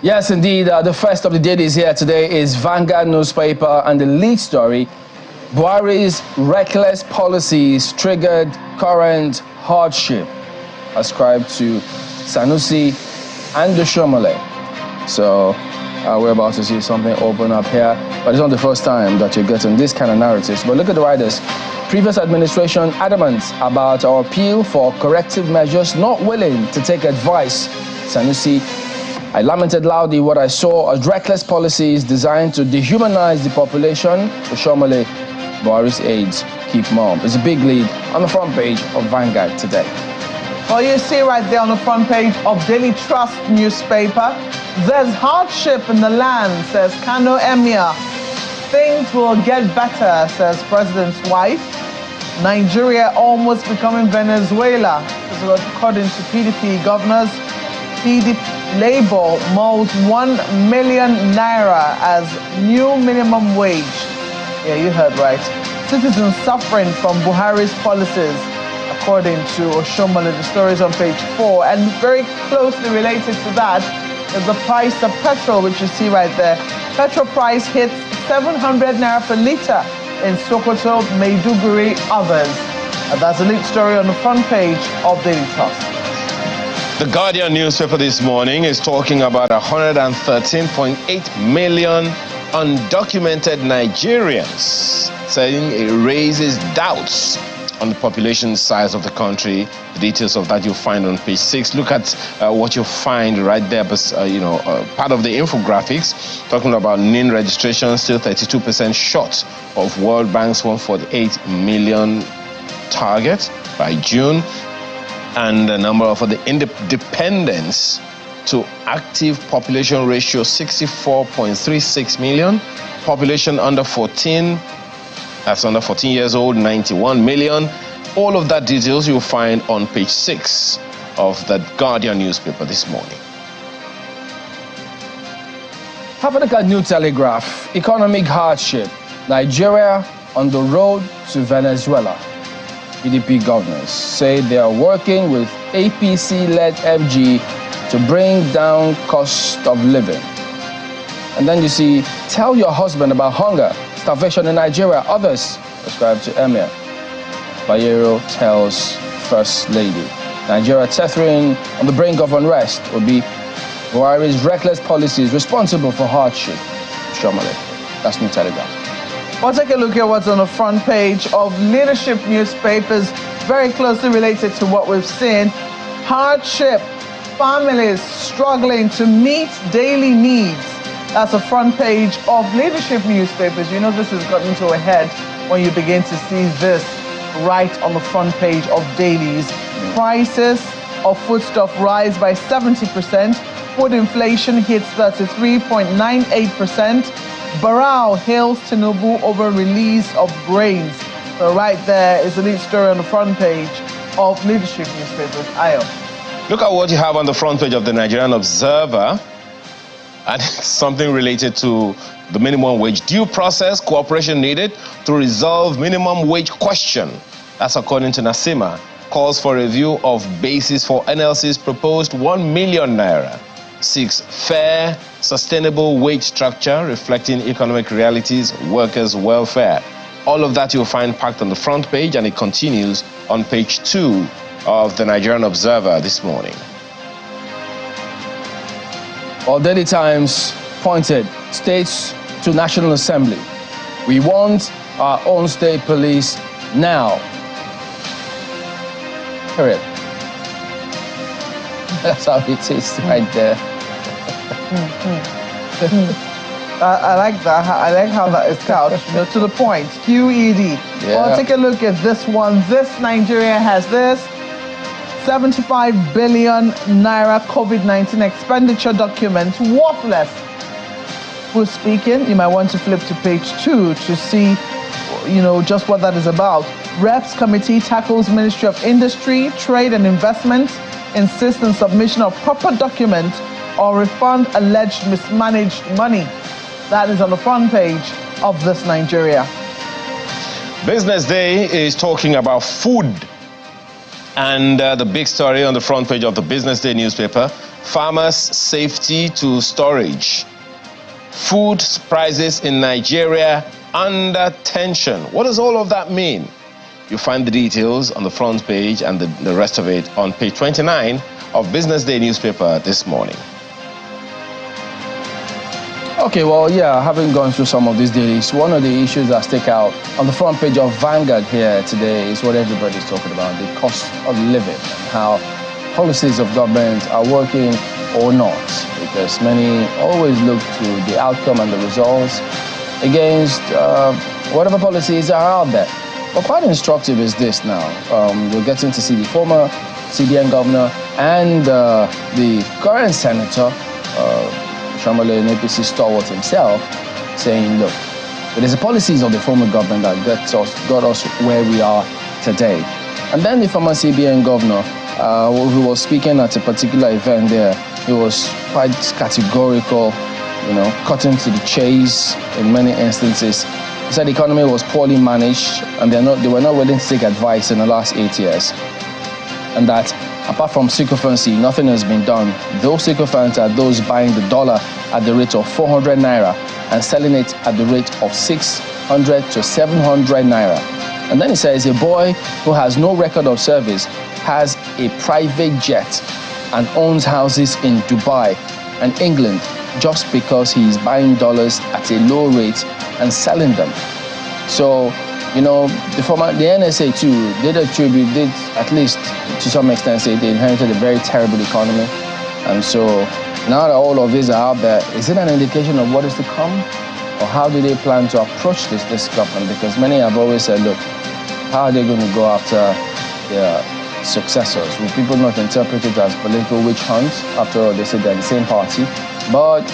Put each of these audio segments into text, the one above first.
Yes, indeed. The first of the dailies here today is Vanguard newspaper, and the lead story, Buhari's reckless policies triggered current hardship, ascribed to Sanusi and Dushomole. So we're about to see something open up here, but it's not the first time that you're getting this kind of narratives. But look at the writers. Previous administration adamant about our appeal for corrective measures, not willing to take advice. Sanusi, I lamented loudly what I saw as reckless policies designed to dehumanize the population. Dushomole, Buhari's aides keep mum. It's a big lead on the front page of Vanguard today. Well, you see right there on the front page of Daily Trust newspaper, there's hardship in the land, says Kano Emir. Things will get better, says President's wife. Nigeria almost becoming Venezuela. This is according to PDP governors. PDP Labour molds 1 million naira as new minimum wage. Yeah, you heard right. Citizens suffering from Buhari's policies, according to Oshomole. The story is on page 4. And very closely related to that is the price of petrol, which you see right there. Petrol price hits 700 naira per litre in Sokoto, Maiduguri, others. And that's the lead story on the front page of Daily Trust. The Guardian newspaper this morning is talking about 113.8 million undocumented Nigerians, saying it raises doubts on the population size of the country. The details of that you'll find on page 6. Look at what you find right there, but part of the infographics, talking about NIN registration, still 32% short of World Bank's 148 million target by June. And the number for the independence to active population ratio 64.36 million. Population under 14, that's under 14 years old, 91 million. All of that details you'll find on page 6 of the Guardian newspaper this morning. Have a look at New Telegraph. Economic hardship. Nigeria on the road to Venezuela. PDP governors say they are working with APC-led MG to bring down cost of living. And then you see, tell your husband about hunger, starvation in Nigeria. Others ascribe to Emir. Bayero tells First Lady. Nigeria tethering on the brink of unrest will be Buhari's reckless policies responsible for hardship. Shomole. That's New Telegraph. Well, take a look at what's on the front page of leadership newspapers, very closely related to what we've seen. Hardship, families struggling to meet daily needs. That's the front page of leadership newspapers. You know this has gotten to a head when you begin to see this right on the front page of dailies. Prices of foodstuff rise by 70%. Food inflation hits 33.98%. Barrow hails Tinubu over release of grains. So right there is the lead story on the front page of leadership newspapers. Ayo. Look at what you have on the front page of the Nigerian Observer. And it's something related to the minimum wage. Due process cooperation needed to resolve minimum wage question. That's according to Nasima. Calls for review of basis for NLC's proposed 1 million naira. Seeks fair, sustainable wage structure reflecting economic realities, workers' welfare. All of that you'll find packed on the front page, and it continues on page 2 of the Nigerian Observer this morning. Well, Daily Times pointed states to National Assembly. We want our own state police now. Period. That's how it is right there. I like that. I like how that is couched. To the point. QED. Yeah. Well, take a look at this one. This Nigeria has this 75 billion naira COVID-19 expenditure document, worthless. Who's speaking? You might want to flip to page 2 to see, just what that is about. Reps Committee tackles Ministry of Industry, Trade and Investment, insists on submission of proper document or refund alleged mismanaged money. That is on the front page of this Nigeria. Business Day is talking about food. And the big story on the front page of the Business Day newspaper, farmers' safety to storage. Food prices in Nigeria under tension. What does all of that mean? You find the details on the front page and the rest of it on page 29 of Business Day newspaper this morning. Okay, well, yeah, having gone through some of these dailies, one of the issues that stick out on the front page of Vanguard here today is what everybody's talking about, the cost of living, and how policies of government are working or not, because many always look to the outcome and the results against whatever policies are out there. But quite instructive is this now. We're getting to see the former CBN governor and the current senator, Shamale, an APC stalwart himself, saying, look, it is the policies of the former government that got us where we are today. And then the former CBN governor, who was speaking at a particular event there, he was quite categorical, cutting to the chase in many instances. He said the economy was poorly managed and they were not willing to take advice in the last 8 years. And that apart from sycophancy, nothing has been done. Those sycophants are those buying the dollar at the rate of 400 naira and selling it at the rate of 600 to 700 naira. And then he says a boy who has no record of service has a private jet and owns houses in Dubai and England just because he is buying dollars at a low rate and selling them. So, the NSA too did at least to some extent say they inherited a very terrible economy. And so now that all of these are out there, is it an indication of what is to come? Or how do they plan to approach this government? Because many have always said, look, how are they going to go after their successors? Will people not interpret it as political witch hunts? After all, they say they're the same party. But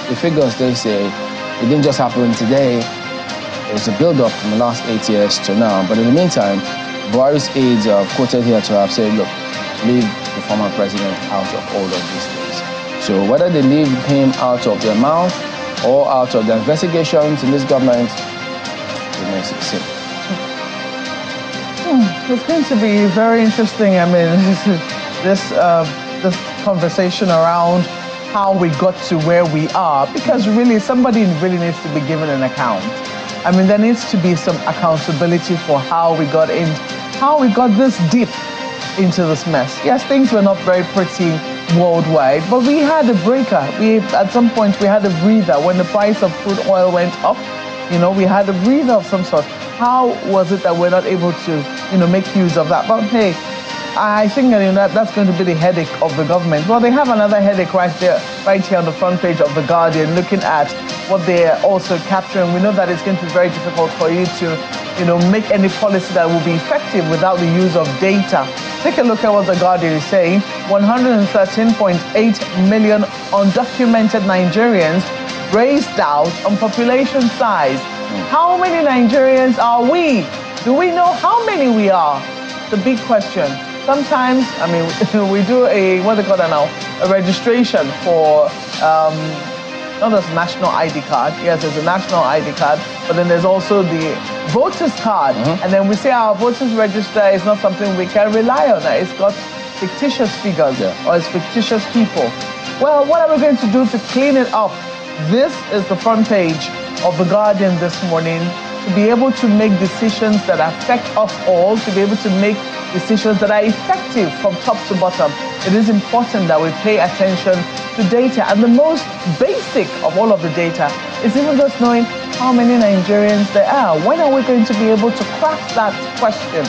the figures, they say, it didn't just happen today. It was a build-up from the last 8 years to now. But in the meantime, Buhari's aides are quoted here to have said, look, leave the former president out of all of these things. So whether they leave him out of their mouth or out of the investigations in this government, remains to be seen. It's going to be very interesting. I mean, this conversation around how we got to where we are, because really somebody really needs to be given an account. I mean, there needs to be some accountability for how we got this deep into this mess. Yes, things were not very pretty worldwide, but we had a breaker. At some point we had a breather when the price of crude oil went up. We had a breather of some sort. How was it that we're not able to, make use of that? But hey, I think that's going to be the headache of the government. Well, they have another headache right here on the front page of The Guardian, looking at what they're also capturing. We know that it's going to be very difficult for you to, make any policy that will be effective without the use of data. Take a look at what The Guardian is saying. 113.8 million undocumented Nigerians raised doubt on population size. How many Nigerians are we? Do we know how many we are? The big question. Sometimes, I mean, we do a registration for not just national ID card. Yes, there's a national ID card, but then there's also the voters card. And then we say our voters register is not something we can rely on. It's got fictitious figures or it's fictitious people. Well, what are we going to do to clean it up? This is the front page of The Guardian this morning, to be able to make decisions that affect us all, to be able to make decisions that are effective from top to bottom. It is important that we pay attention to data. And the most basic of all of the data is even just knowing how many Nigerians there are. When are we going to be able to crack that question?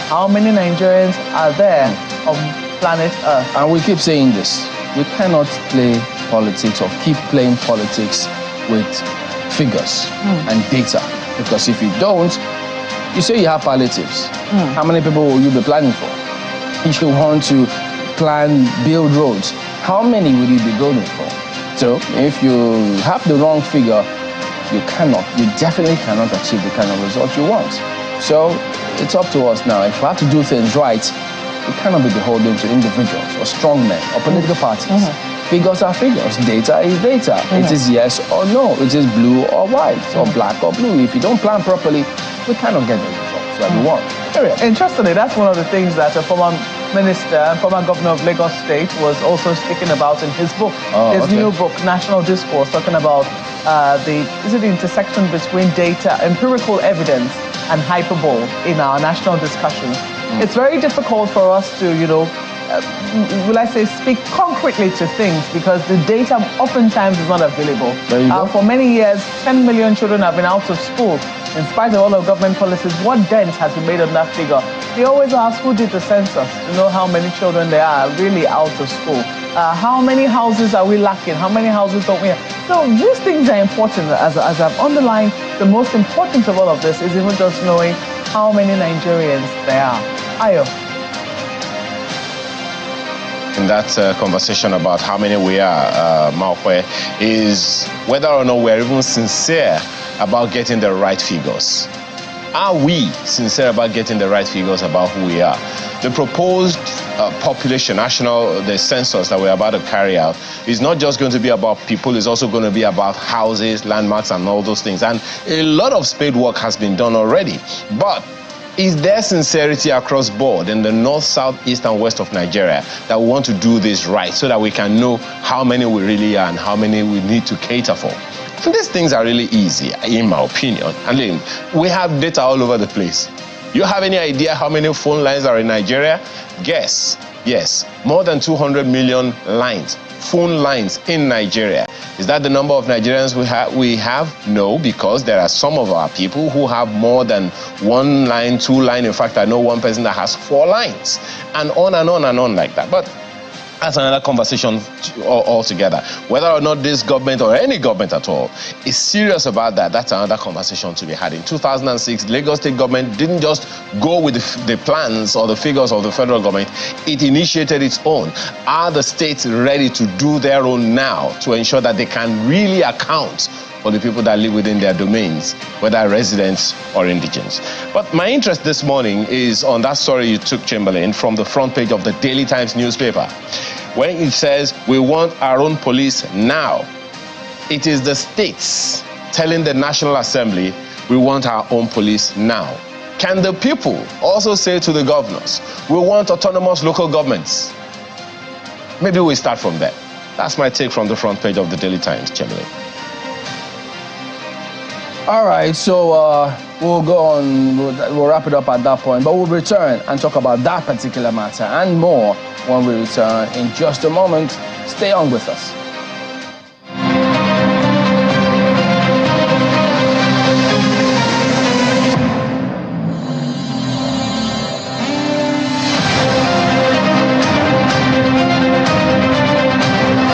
How many Nigerians are there on planet Earth? And we keep saying this. We cannot play politics or keep playing politics with figures and data. Because if you don't, you say you have palliatives. How many people will you be planning for? If you want to build roads, how many will you be building for? So if you have the wrong figure, you definitely cannot achieve the kind of results you want. So it's up to us now. If we have to do things right, we cannot be beholden to individuals or strongmen or political parties. Figures are figures. Data is data. It is yes or no. It is blue or white or black or blue. If you don't plan properly, we cannot get the results that we want. Interestingly, that's one of the things that a former minister and former governor of Lagos State, was also speaking about in his book, new book, National Discourse, talking about the intersection between data, empirical evidence, and hyperbole in our national discussions. It's very difficult for us to, will I say, speak concretely to things because the data oftentimes is not available. For many years, 10 million children have been out of school. In spite of all of government policies, what dent has been made on that figure? We always ask who did the census to know how many children there are really out of school. How many houses are we lacking? How many houses don't we have? So these things are important. As I've underlined, the most important of all of this is even just knowing how many Nigerians there are. Ayo. In that conversation about how many we are, Maokwe, is whether or not we're even sincere about getting the right figures. Are we sincere about getting the right figures about who we are? The proposed population, the census that we're about to carry out is not just going to be about people, it's also going to be about houses, landmarks, and all those things. And a lot of spade work has been done already. But is there sincerity across board in the north, south, east, and west of Nigeria that we want to do this right so that we can know how many we really are and how many we need to cater for? And these things are really easy, in my opinion. And we have data all over the place. You have any idea how many phone lines are in Nigeria? Guess. Yes, more than 200 million lines, phone lines in Nigeria. Is that the number of Nigerians we have? No, because there are some of our people who have more than 1 line, 2 line. In fact, I know one person that has 4 lines, and on and on and on like that. But that's another conversation altogether. Whether or not this government or any government at all is serious about that, that's another conversation to be had. In 2006, Lagos State government didn't just go with the plans or the figures of the federal government. It initiated its own. Are the states ready to do their own now to ensure that they can really account for the people that live within their domains, whether residents or indigents? But my interest this morning is on that story you took, Chamberlain, from the front page of the Daily Times newspaper, when it says, we want our own police now. It is the states telling the National Assembly, we want our own police now. Can the people also say to the governors, we want autonomous local governments? Maybe we start from there. That's my take from the front page of the Daily Times, Chamberlain. All right, so we'll go on, we'll wrap it up at that point, but we'll return and talk about that particular matter and more when we return in just a moment. Stay on with us.